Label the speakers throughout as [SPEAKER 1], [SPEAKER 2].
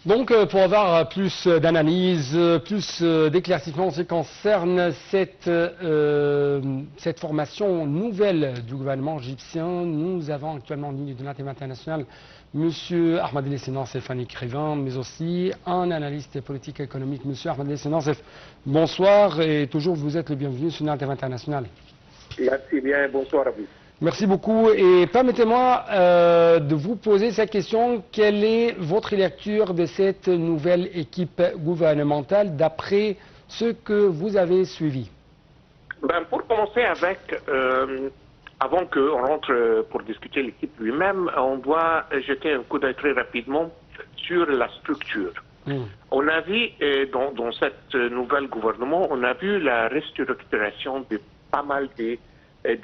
[SPEAKER 1] Donc, pour avoir plus d'analyse, plus d'éclaircissement en ce qui concerne cette formation nouvelle du gouvernement égyptien, nous avons actuellement en ligne de l'Antenne internationale M. Ahmed El Sennancef, un écrivain, mais aussi un analyste politique et économique. M. Ahmed El Sennancef, bonsoir et toujours vous êtes le bienvenu sur l'Antenne internationale.
[SPEAKER 2] Merci bien, bonsoir à vous.
[SPEAKER 1] Merci beaucoup et permettez-moi de vous poser cette question. Quelle est votre lecture de cette nouvelle équipe gouvernementale d'après ce que vous avez suivi?
[SPEAKER 2] Pour commencer avec, avant qu'on rentre pour discuter l'équipe lui-même, on doit jeter un coup d'œil très rapidement sur la structure. On a vu dans cette nouvelle gouvernement, on a vu la restructuration de pas mal des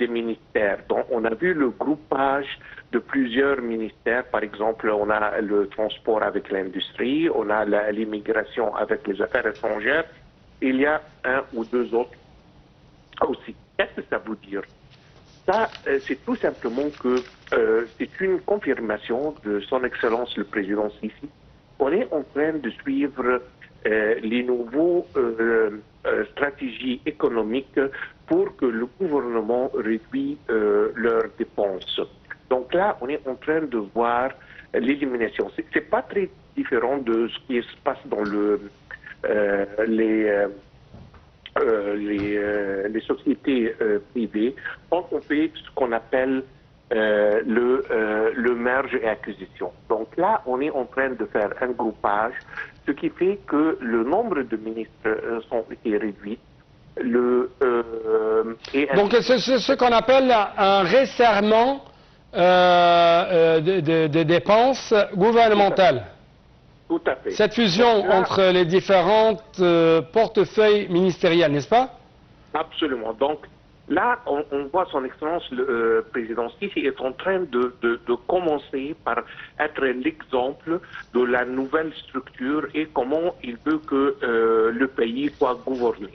[SPEAKER 2] ministères. Donc, on a vu le groupage de plusieurs ministères. Par exemple, on a le transport avec l'industrie, on a l'immigration avec les affaires étrangères. Il y a un ou deux autres aussi. Qu'est-ce que ça veut dire? Ça, c'est tout simplement que c'est une confirmation de son Excellence le Président Sisi. On est en train de suivre les nouveaux stratégies économiques pour que le gouvernement réduise leurs dépenses. Donc là, on est en train de voir l'élimination. C'est pas très différent de ce qui se passe dans les sociétés privées quand on fait ce qu'on appelle le merge et acquisition. Donc là, on est en train de faire un groupage, ce qui fait que le nombre de ministres sont été réduits.
[SPEAKER 1] Donc c'est ce qu'on appelle un resserrement de dépenses gouvernementales.
[SPEAKER 2] Tout à fait.
[SPEAKER 1] Cette fusion là, entre les différentes portefeuilles ministériels, n'est-ce pas?
[SPEAKER 2] Absolument. Donc là, on voit son Excellence le Président Sisi est en train de commencer par être l'exemple de la nouvelle structure et comment il veut que le pays soit gouverné.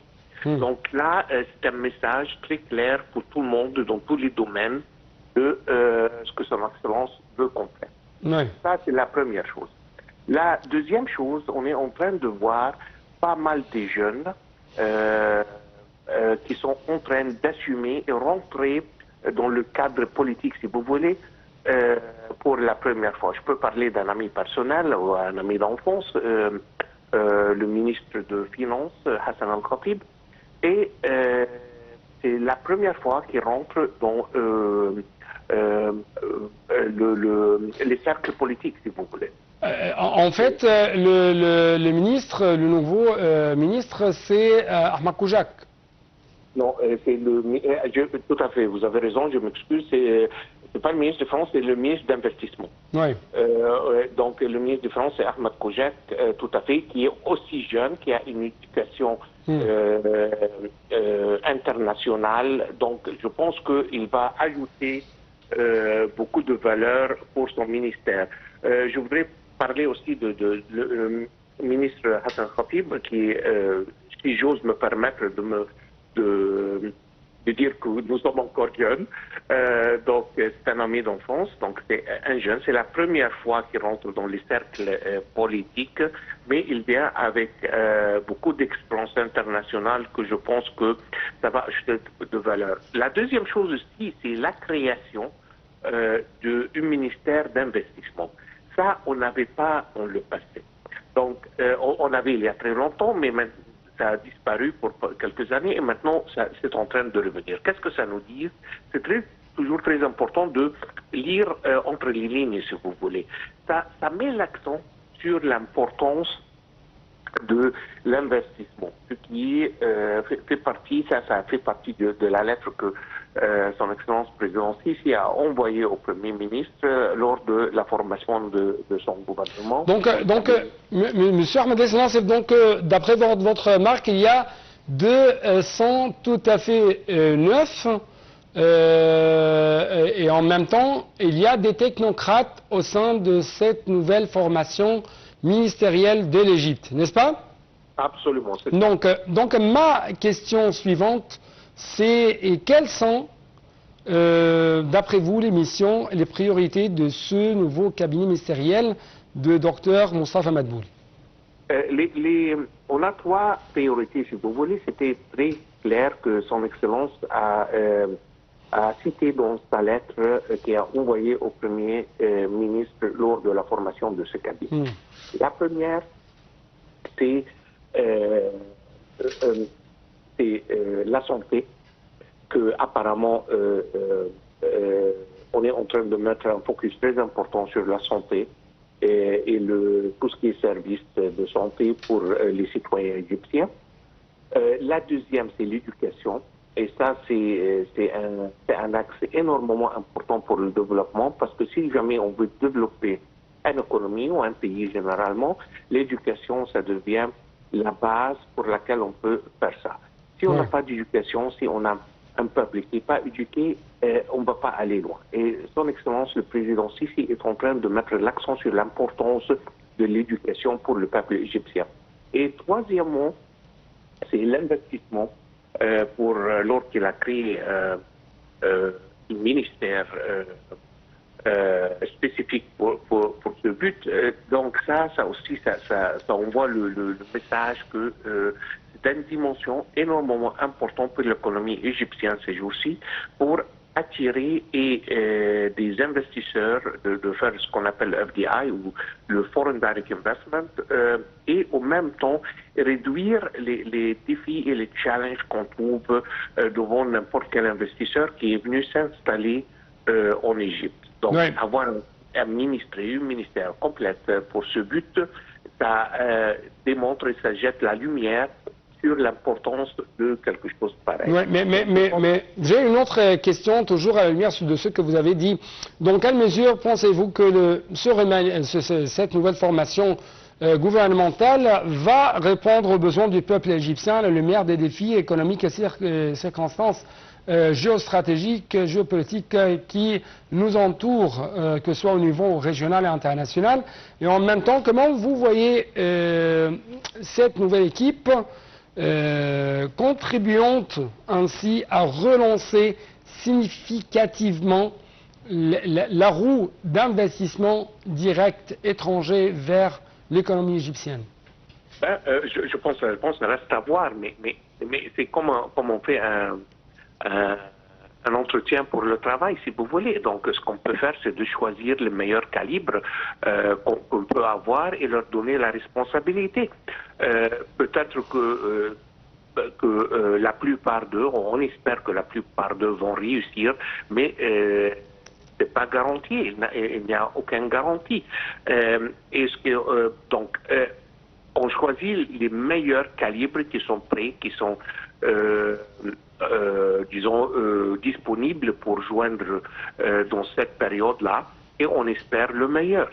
[SPEAKER 2] Donc là, c'est un message très clair pour tout le monde, dans tous les domaines, de ce que son Excellence veut qu'on fasse.
[SPEAKER 1] Oui.
[SPEAKER 2] Ça, c'est la première chose. La deuxième chose, on est en train de voir pas mal de jeunes qui sont en train d'assumer et rentrer dans le cadre politique, si vous voulez, pour la première fois. Je peux parler d'un ami personnel ou un ami d'enfance, le ministre de Finances, Hassan Al-Khatib. Et c'est la première fois qu'il rentre dans les cercles politiques, si vous voulez.
[SPEAKER 1] En fait, le ministre, le nouveau ministre, c'est Ahmed Koujak.
[SPEAKER 2] Non, c'est tout à fait, vous avez raison, je m'excuse, c'est pas le ministre de France, c'est le ministre d'investissement.
[SPEAKER 1] Oui.
[SPEAKER 2] Donc le ministre de France, c'est Ahmed Koujak, tout à fait, qui est aussi jeune, qui a une éducation internationale. Donc je pense qu'il va ajouter beaucoup de valeur pour son ministère. Je voudrais parler aussi de ministre Hassan Khatib, qui, si j'ose me permettre de dire que nous sommes encore jeunes. Donc c'est un ami d'enfance, donc c'est un jeune. C'est la première fois qu'il rentre dans les cercles politiques, mais il vient avec beaucoup d'expérience internationale que je pense que ça va ajouter de valeur. La deuxième chose aussi, c'est la création du ministère d'investissement. Ça, on n'avait pas dans le passé. Donc, on avait il y a très longtemps, mais maintenant, ça a disparu pour quelques années et maintenant, c'est en train de revenir. Qu'est-ce que ça nous dit? C'est toujours très important de lire entre les lignes, si vous voulez. Ça met l'accent sur l'importance de l'investissement, ce qui fait partie, ça fait partie de la lettre que son Excellence Président Sisi a envoyée au Premier ministre lors de la formation de son gouvernement.
[SPEAKER 1] Donc Monsieur Ahmed El Sennancef, donc d'après votre remarque, il y a 200 tout à fait neufs et en même temps, il y a des technocrates au sein de cette nouvelle formation ministérielle de l'Égypte, n'est-ce pas?
[SPEAKER 2] Absolument.
[SPEAKER 1] Donc ma question suivante, c'est quelles sont, d'après vous, les missions et les priorités de ce nouveau cabinet ministériel de Dr Moustapha Madbouli?
[SPEAKER 2] On a 3 priorités, si vous voulez. C'était très clair que Son Excellence a cité dans sa lettre qu'il a envoyée au Premier ministre lors de la formation de ce cabinet. La première, c'est la santé, que apparemment on est en train de mettre un focus très important sur la santé et tout ce qui est service de santé pour les citoyens égyptiens. La deuxième, c'est l'éducation. Et ça, c'est un axe énormément important pour le développement, parce que si jamais on veut développer une économie ou un pays généralement, l'éducation, ça devient la base pour laquelle on peut faire ça. Si on n'a pas d'éducation, si on a un peuple qui n'est pas éduqué, on ne va pas aller loin. Et Son Excellence, le président Sisi, est en train de mettre l'accent sur l'importance de l'éducation pour le peuple égyptien. Et troisièmement, c'est l'investissement lorsqu'il a créé un ministère spécifique pour ce but. Donc ça aussi, ça envoie le message que c'est une dimension énormément importante pour l'économie égyptienne ces jours-ci, pour attirer des investisseurs, de faire ce qu'on appelle le FDI ou le Foreign Direct Investment, et en même temps réduire les défis et les challenges qu'on trouve devant n'importe quel investisseur qui est venu s'installer en Égypte. Donc avoir un ministre et une ministère complète pour ce but, ça démontre et ça jette la lumière sur l'importance de quelque chose de pareil.
[SPEAKER 1] Ouais, mais j'ai une autre question, toujours à la lumière de ce que vous avez dit. Dans quelle mesure pensez-vous que cette nouvelle formation gouvernementale va répondre aux besoins du peuple égyptien à la lumière des défis économiques et circonstances géostratégiques, géopolitiques qui nous entourent, que ce soit au niveau régional et international? Et en même temps, comment vous voyez cette nouvelle équipe contribuant ainsi à relancer significativement la roue d'investissement direct étranger vers l'économie égyptienne?
[SPEAKER 2] Je pense que la réponse reste à voir, mais c'est comme on fait un entretien pour le travail, si vous voulez. Donc, ce qu'on peut faire, c'est de choisir le meilleur calibre qu'on peut avoir et leur donner la responsabilité. Peut-être que la plupart d'eux, on espère que la plupart d'eux vont réussir, mais c'est pas garanti. Il n'y a aucune garantie. Donc, on choisit les meilleurs calibres qui sont prêts, qui sont disponibles pour joindre dans cette période-là, et on espère le meilleur.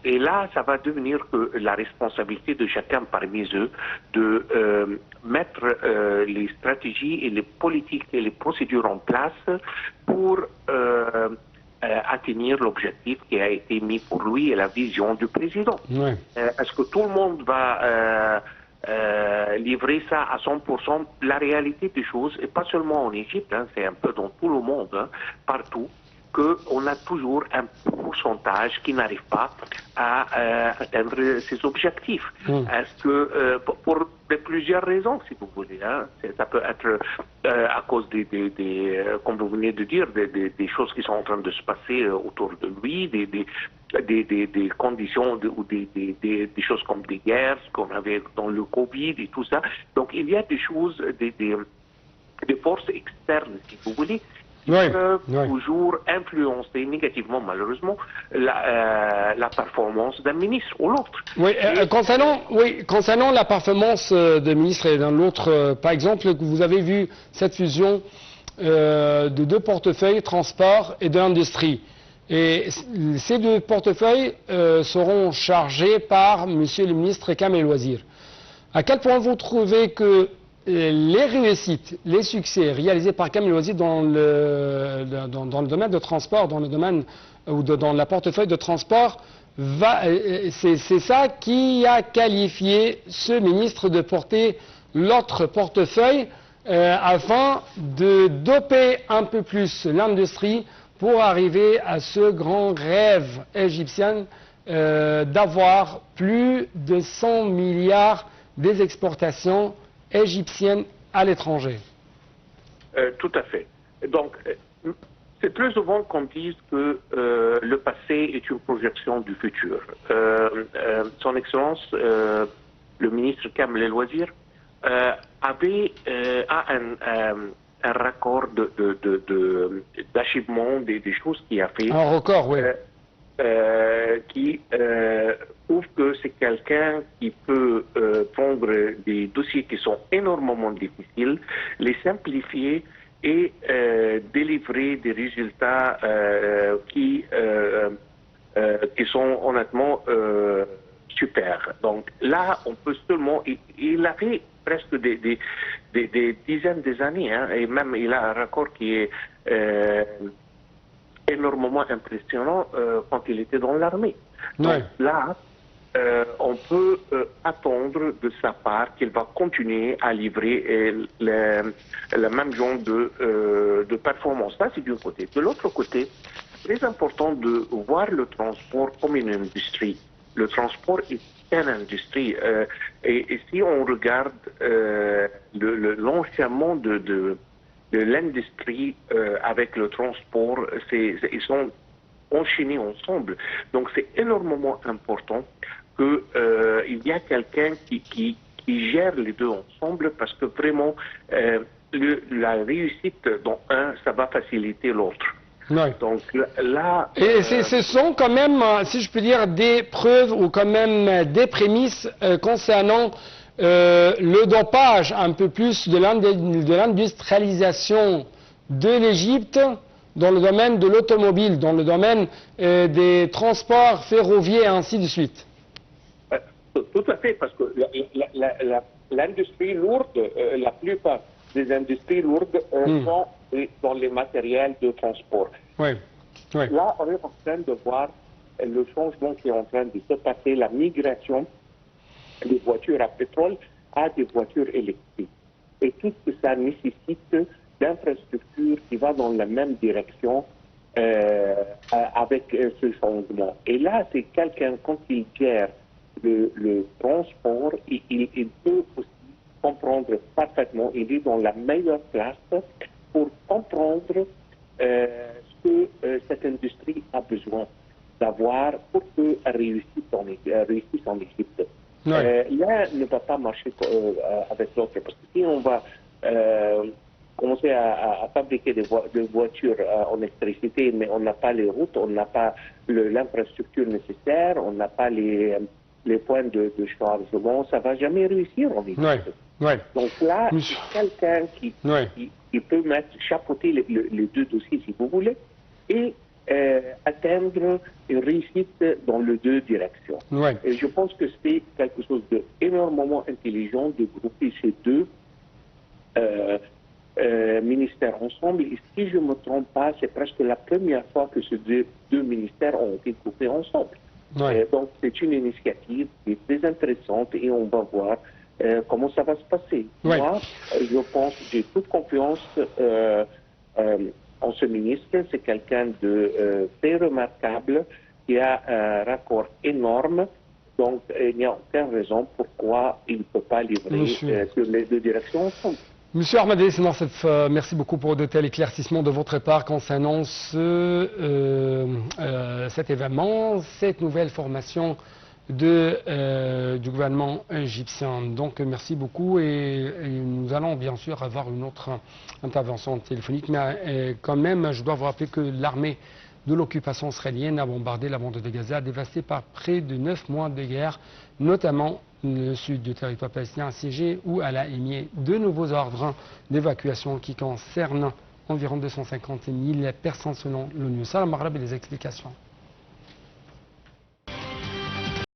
[SPEAKER 2] Et là, ça va devenir la responsabilité de chacun parmi eux de mettre les stratégies et les politiques et les procédures en place pour atteindre l'objectif qui a été mis pour lui et la vision du président. Est-ce que tout le monde va livrer ça à 100%? La réalité des choses, et pas seulement en Égypte, c'est un peu dans tout le monde, partout, qu'on a toujours un pourcentage qui n'arrive pas à atteindre ses objectifs. Est-ce que, pour plusieurs raisons, si vous voulez, ça peut être à cause comme vous venez de dire, des choses qui sont en train de se passer autour de lui, des conditions ou des choses comme des guerres qu'on avait dans le Covid et tout ça. Donc il y a des choses, des forces externes, si vous voulez, qui peuvent toujours influencer négativement, malheureusement, la performance d'un ministre ou l'autre.
[SPEAKER 1] Concernant la performance d'un ministre et d'un autre, par exemple, vous avez vu cette fusion de 2 portefeuilles, transport et de l'industrie. Et ces 2 portefeuilles seront chargés par monsieur le ministre Kamel El-Wazir. À quel point vous trouvez que les réussites, les succès réalisés par Kamel El-Wazir dans le domaine de transport, dans le domaine ou dans la portefeuille de transport, c'est ça qui a qualifié ce ministre de porter l'autre portefeuille afin de doper un peu plus l'industrie pour arriver à ce grand rêve égyptien d'avoir plus de 100 milliards des exportations égyptiennes à l'étranger.
[SPEAKER 2] Tout à fait. Donc, c'est plus souvent qu'on dise que le passé est une projection du futur. Son Excellence, le ministre Kamel El Wazir, a un record d'achèvement des choses qu'il a fait.
[SPEAKER 1] Un record, oui.
[SPEAKER 2] Qui prouve que c'est quelqu'un qui peut prendre des dossiers qui sont énormément difficiles, les simplifier et délivrer des résultats qui sont honnêtement super. Donc là, on peut seulement... Il a fait presque des dizaines d'années, hein, et même il a un record qui est énormément impressionnant quand il était dans l'armée. Donc là, on peut attendre de sa part qu'il va continuer à livrer le même genre de performance. Ça, c'est d'un côté. De l'autre côté, c'est très important de voir le transport comme une industrie. Le transport est une industrie. Et si on regarde l'enchaînement de l'industrie avec le transport, ils sont enchaînés ensemble. Donc c'est énormément important qu'il y a quelqu'un qui gère les deux ensemble, parce que vraiment la réussite dans un, ça va faciliter l'autre.
[SPEAKER 1] Oui.
[SPEAKER 2] Donc là...
[SPEAKER 1] Et ce sont quand même, si je peux dire, des preuves ou quand même des prémices concernant le dopage un peu plus de l'industrialisation de l'Égypte dans le domaine de l'automobile, dans le domaine des transports ferroviaires et ainsi de suite.
[SPEAKER 2] Tout à fait, parce que l'industrie lourde, la plupart des industries lourdes sont dans les matériels de transport.
[SPEAKER 1] Oui. Oui.
[SPEAKER 2] Là, on est en train de voir le changement qui est en train de se passer, la migration des voitures à pétrole à des voitures électriques. Et tout ce que ça nécessite d'infrastructures qui vont dans la même direction avec ce changement. Et là, c'est quelqu'un, quand il gère le transport, il peut aussi comprendre parfaitement, il est dans la meilleure place pour comprendre ce que cette industrie a besoin d'avoir pour qu'elle réussisse en Égypte.
[SPEAKER 1] Ouais.
[SPEAKER 2] L'un ne va pas marcher avec l'autre, parce que si on va commencer à fabriquer des voitures en électricité, mais on n'a pas les routes, on n'a pas l'infrastructure nécessaire, on n'a pas les points de chargement, ça ne va jamais réussir en Égypte.
[SPEAKER 1] Ouais. Ouais.
[SPEAKER 2] Donc là, c'est quelqu'un qui peut chapeauter les deux dossiers, si vous voulez, et atteindre une réussite dans les deux directions.
[SPEAKER 1] Ouais.
[SPEAKER 2] Et je pense que c'est quelque chose d'énormément intelligent de grouper ces deux ministères ensemble. Et si je ne me trompe pas, c'est presque la première fois que ces deux ministères ont été groupés ensemble.
[SPEAKER 1] Ouais.
[SPEAKER 2] Donc c'est une initiative qui est très intéressante et on va voir comment ça va se passer.
[SPEAKER 1] Ouais.
[SPEAKER 2] Moi, je pense, j'ai toute confiance en ce ministre. C'est quelqu'un de très remarquable, qui a un raccord énorme. Donc, il n'y a aucune raison pourquoi il ne peut pas livrer sur les deux directions ensemble.
[SPEAKER 1] Monsieur Ahmad El Sennassef, merci beaucoup pour de tels éclaircissements de votre part concernant cet événement, cette nouvelle formation du gouvernement égyptien. Donc merci beaucoup et nous allons bien sûr avoir une autre intervention téléphonique, mais quand même je dois vous rappeler que l'armée de l'occupation israélienne a bombardé la bande de Gaza, dévastée par près de 9 mois de guerre, notamment le sud du territoire palestinien assiégé, où elle a émis de nouveaux ordres d'évacuation qui concernent environ 250 000 personnes selon l'ONU. Salam Maghreb et les explications.